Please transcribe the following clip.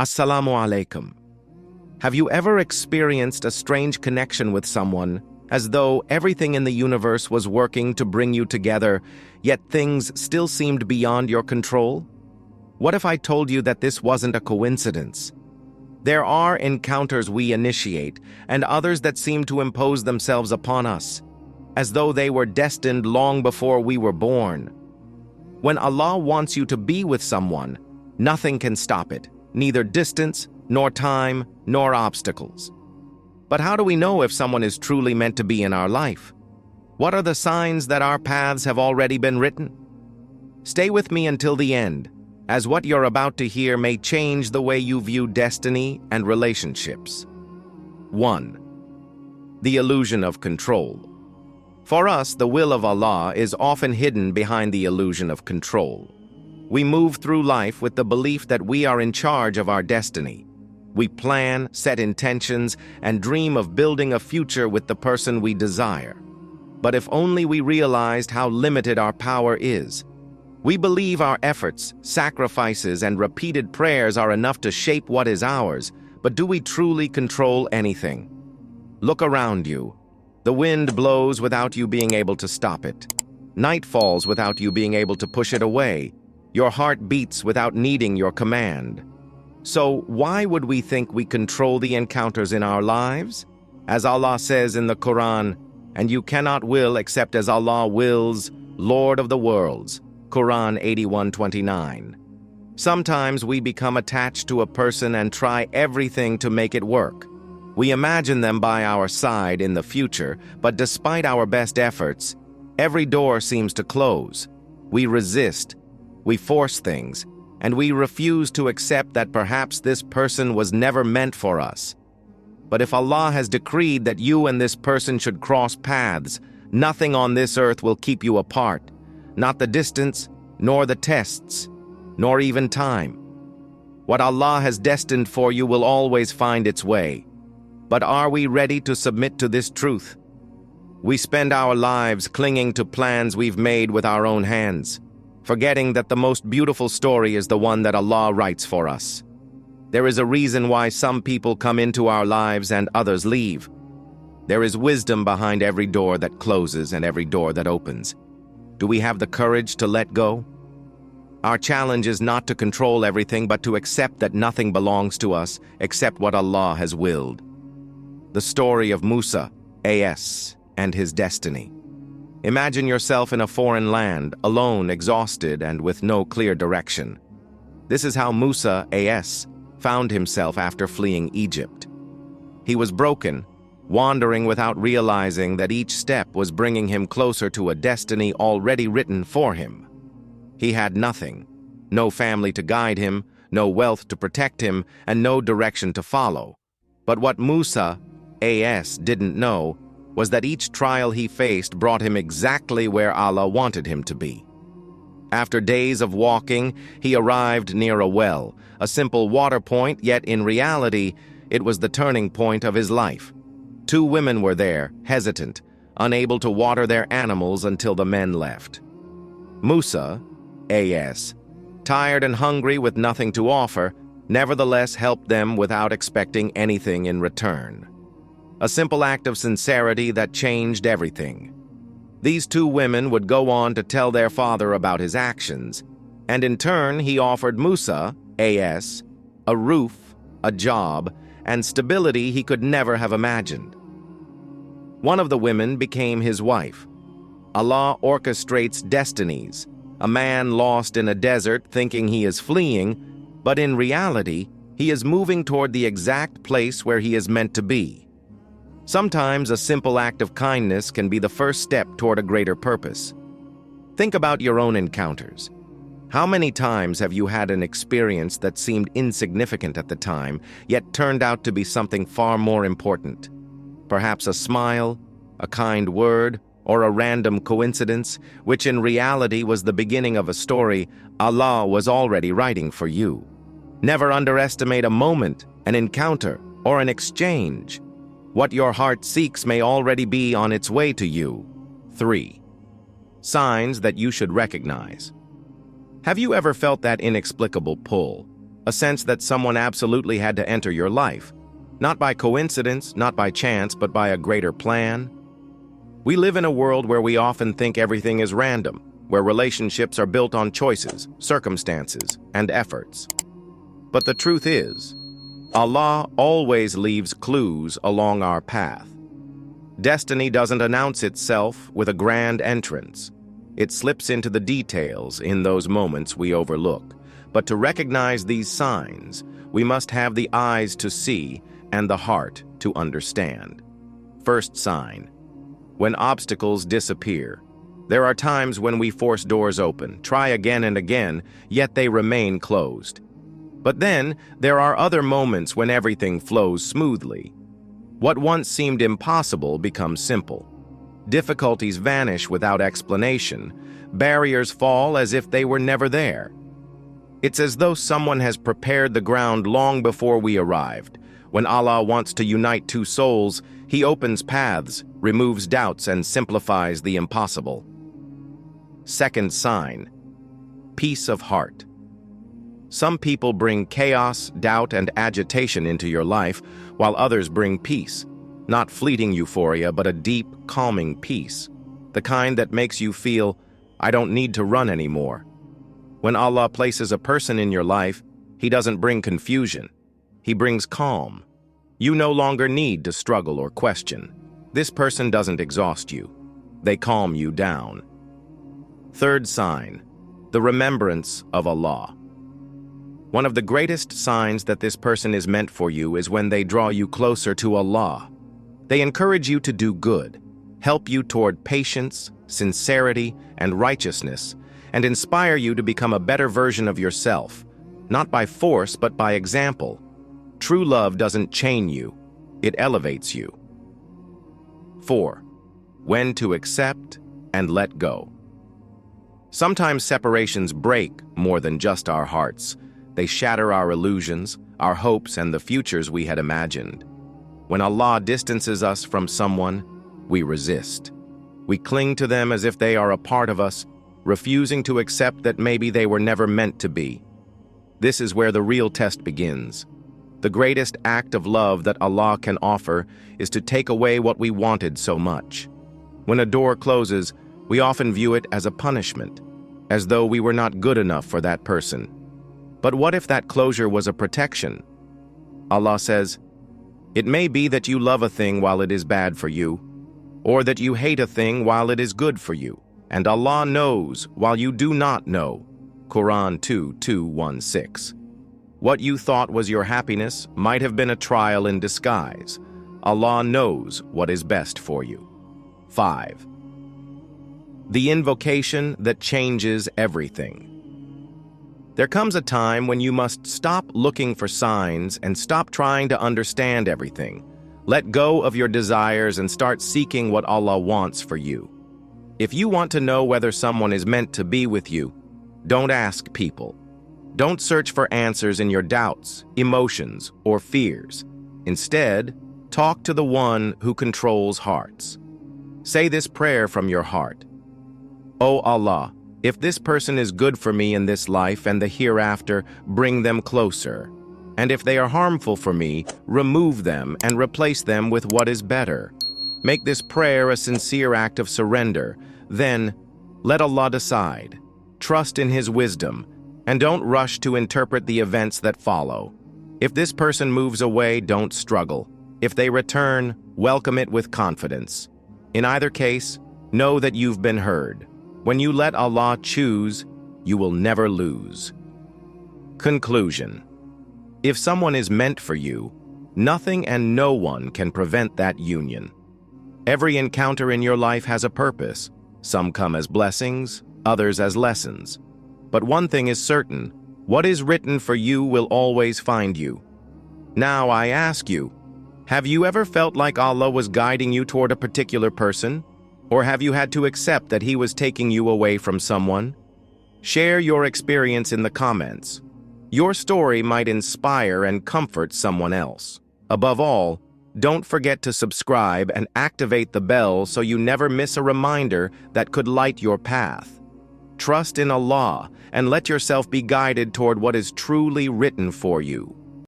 Assalamu alaikum. Have you ever experienced a strange connection with someone, as though everything in the universe was working to bring you together, yet things still seemed beyond your control? What if I told you that this wasn't a coincidence? There are encounters we initiate, and others that seem to impose themselves upon us, as though they were destined long before we were born. When Allah wants you to be with someone, nothing can stop it, neither distance, nor time, nor obstacles. But how do we know if someone is truly meant to be in our life? What are the signs that our paths have already been written? Stay with me until the end, as what you're about to hear may change the way you view destiny and relationships. 1. The illusion of control. For us, the will of Allah is often hidden behind the illusion of control. We move through life with the belief that we are in charge of our destiny. We plan, set intentions, and dream of building a future with the person we desire. But if only we realized how limited our power is. We believe our efforts, sacrifices, and repeated prayers are enough to shape what is ours, but do we truly control anything? Look around you. The wind blows without you being able to stop it. Night falls without you being able to push it away. Your heart beats without needing your command. So why would we think we control the encounters in our lives? As Allah says in the Quran, "And you cannot will except as Allah wills, Lord of the worlds." Quran 81:29. Sometimes we become attached to a person and try everything to make it work. We imagine them by our side in the future, but despite our best efforts, every door seems to close. We resist, we force things, and we refuse to accept that perhaps this person was never meant for us. But if Allah has decreed that you and this person should cross paths, nothing on this earth will keep you apart, not the distance, nor the tests, nor even time. What Allah has destined for you will always find its way. But are we ready to submit to this truth? We spend our lives clinging to plans we've made with our own hands, forgetting that the most beautiful story is the one that Allah writes for us. There is a reason why some people come into our lives and others leave. There is wisdom behind every door that closes and every door that opens. Do we have the courage to let go? Our challenge is not to control everything, but to accept that nothing belongs to us except what Allah has willed. The story of Musa, A.S., and his destiny. Imagine yourself in a foreign land, alone, exhausted, and with no clear direction. This is how Musa, A.S., found himself after fleeing Egypt. He was broken, wandering without realizing that each step was bringing him closer to a destiny already written for him. He had nothing, no family to guide him, no wealth to protect him, and no direction to follow. But what Musa, A.S., didn't know was that each trial he faced brought him exactly where Allah wanted him to be. After days of walking, he arrived near a well, a simple water point, yet in reality, it was the turning point of his life. Two women were there, hesitant, unable to water their animals until the men left. Musa, A.S., tired and hungry with nothing to offer, nevertheless helped them without expecting anything in return. A simple act of sincerity that changed everything. These two women would go on to tell their father about his actions, and in turn he offered Musa, A.S., a roof, a job, and stability he could never have imagined. One of the women became his wife. Allah orchestrates destinies. A man lost in a desert thinking he is fleeing, but in reality, he is moving toward the exact place where he is meant to be. Sometimes a simple act of kindness can be the first step toward a greater purpose. Think about your own encounters. How many times have you had an experience that seemed insignificant at the time, yet turned out to be something far more important? Perhaps a smile, a kind word, or a random coincidence, which in reality was the beginning of a story Allah was already writing for you. Never underestimate a moment, an encounter, or an exchange. What your heart seeks may already be on its way to you. 3. Signs that you should recognize. Have you ever felt that inexplicable pull? a sense that someone absolutely had to enter your life, not by coincidence, not by chance, but by a greater plan. We live in a world where we often think everything is random, where relationships are built on choices, circumstances, and efforts. But the truth is, Allah always leaves clues along our path. Destiny doesn't announce itself with a grand entrance. It slips into the details in those moments we overlook. But to recognize these signs, we must have the eyes to see and the heart to understand. First sign: when obstacles disappear. There are times when we force doors open, try again and again, yet they remain closed. But then, there are other moments when everything flows smoothly. What once seemed impossible becomes simple. Difficulties vanish without explanation. Barriers fall as if they were never there. It's as though someone has prepared the ground long before we arrived. When Allah wants to unite two souls, He opens paths, removes doubts, and simplifies the impossible. Second sign: peace of heart. Some people bring chaos, doubt, and agitation into your life, while others bring peace. Not fleeting euphoria, but a deep, calming peace. The kind that makes you feel, I don't need to run anymore. When Allah places a person in your life, He doesn't bring confusion. He brings calm. You no longer need to struggle or question. This person doesn't exhaust you. They calm you down. Third sign: the remembrance of Allah. One of the greatest signs that this person is meant for you is when they draw you closer to Allah. They encourage you to do good, help you toward patience, sincerity, and righteousness, and inspire you to become a better version of yourself, not by force but by example. True love doesn't chain you, it elevates you. 4. When to accept and let go. Sometimes separations break more than just our hearts. They shatter our illusions, our hopes, and the futures we had imagined. When Allah distances us from someone, we resist. We cling to them as if they are a part of us, refusing to accept that maybe they were never meant to be. This is where the real test begins. The greatest act of love that Allah can offer is to take away what we wanted so much. When a door closes, we often view it as a punishment, as though we were not good enough for that person. But what if that closure was a protection? Allah says, it may be that you love a thing while it is bad for you, or that you hate a thing while it is good for you, and Allah knows while you do not know. Quran 2:2-1-6. What you thought was your happiness might have been a trial in disguise. Allah knows what is best for you. 5. The invocation that changes everything. There comes a time when you must stop looking for signs and stop trying to understand everything. Let go of your desires and start seeking what Allah wants for you. If you want to know whether someone is meant to be with you, don't ask people. Don't search for answers in your doubts, emotions, or fears. Instead, talk to the one who controls hearts. Say this prayer from your heart. O Allah, if this person is good for me in this life and the hereafter, bring them closer. And if they are harmful for me, remove them and replace them with what is better. Make this prayer a sincere act of surrender. Then, let Allah decide. Trust in His wisdom, and don't rush to interpret the events that follow. If this person moves away, don't struggle. If they return, welcome it with confidence. In either case, know that you've been heard. When you let Allah choose, you will never lose. Conclusion. If someone is meant for you, nothing and no one can prevent that union. Every encounter in your life has a purpose. Some come as blessings, others as lessons. But one thing is certain, what is written for you will always find you. Now I ask you, have you ever felt like Allah was guiding you toward a particular person? Or have you had to accept that He was taking you away from someone? Share your experience in the comments. Your story might inspire and comfort someone else. Above all, don't forget to subscribe and activate the bell so you never miss a reminder that could light your path. Trust in Allah and let yourself be guided toward what is truly written for you.